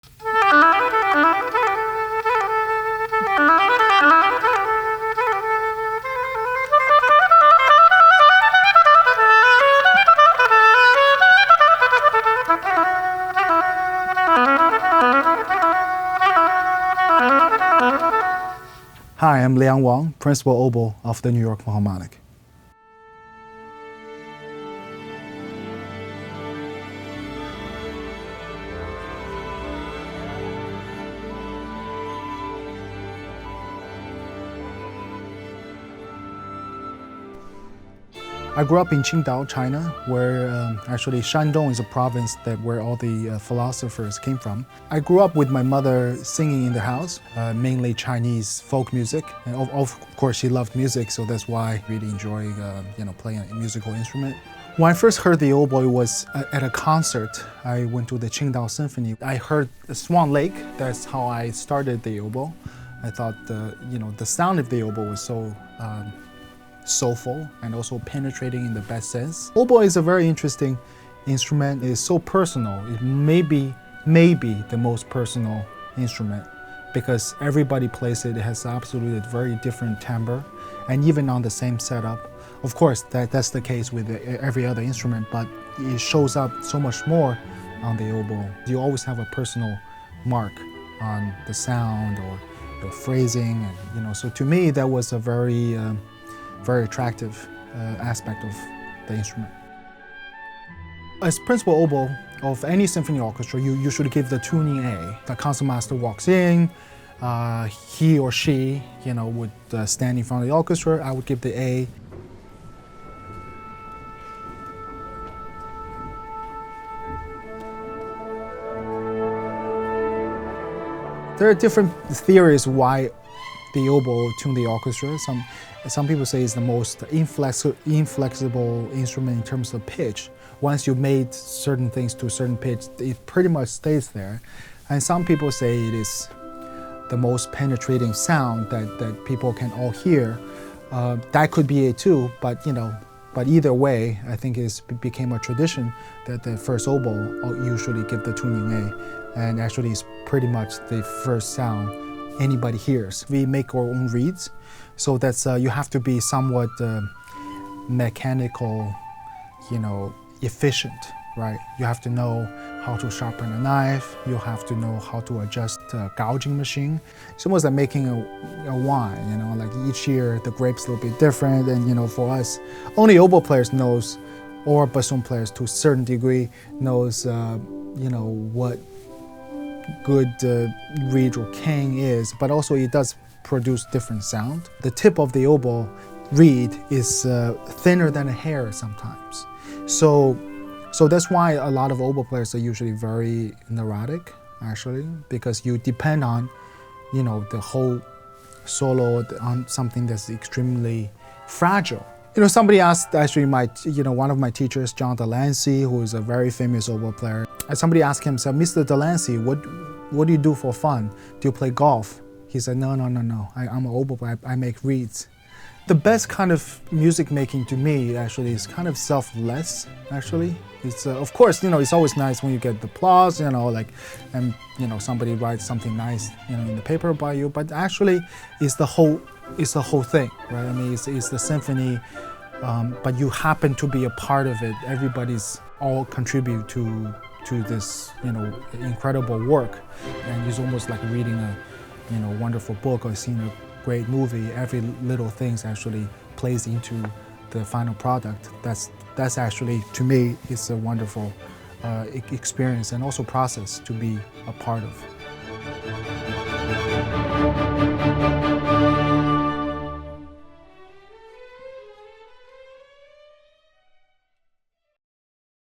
Hi, I'm Liang Wang, Principal Oboe of the New York Philharmonic. I grew up in Qingdao, China, where actually Shandong is a province where all the philosophers came from. I grew up with my mother singing in the house, mainly Chinese folk music. And of course, she loved music, so that's why I really enjoy playing a musical instrument. When I first heard the oboe, it was at a concert. I went to the Qingdao Symphony. I heard Swan Lake. That's how I started the oboe. I thought the sound of the oboe was so soulful and also penetrating in the best sense. Oboe is a very interesting instrument. It's so personal. It may be the most personal instrument because everybody plays it. It has absolutely a very different timbre, and even on the same setup. Of course, that's the case with every other instrument, but it shows up so much more on the oboe. You always have a personal mark on the sound or the phrasing, and so to me that was a very attractive aspect of the instrument. As principal oboe of any symphony orchestra, you usually give the tuning A. The concertmaster walks in, he or she, would stand in front of the orchestra. I would give the A. There are different theories why the oboe tune the orchestra. Some people say it's the most inflexible instrument in terms of pitch. Once you made certain things to a certain pitch, it pretty much stays there. And some people say it is the most penetrating sound that people can all hear. That could be it too, but either way, I think it became a tradition that the first oboe usually give the tuning A, and actually it's pretty much the first sound anybody hears. We make our own reeds, so that's you have to be somewhat mechanical, efficient, right? You have to know how to sharpen a knife. You have to know how to adjust a gouging machine. It's almost like making a wine, like each year the grapes a little bit different, and for us, only oboe players knows, or bassoon players to a certain degree knows, what good reed or cane is, but also it does produce different sound. The tip of the oboe reed is thinner than a hair sometimes. So that's why a lot of oboe players are usually very neurotic, actually, because you depend on, the whole solo on something that's extremely fragile. Somebody asked, actually, one of my teachers, John Delancey, who is a very famous oboe player, and somebody asked him, said, Mr. Delancey, what do you do for fun? Do you play golf? He said, no, I'm an oboe player, I make reeds. The best kind of music making to me, actually, is kind of selfless, actually. It's, of course, it's always nice when you get the applause, and somebody writes something nice, in the paper about you, but actually, it's the whole thing, right? I mean, it's the symphony, but you happen to be a part of it. Everybody's all contribute to this, incredible work, and it's almost like reading a, wonderful book or seeing a great movie. Every little thing actually plays into the final product. That's actually, to me, it's a wonderful experience and also process to be a part of.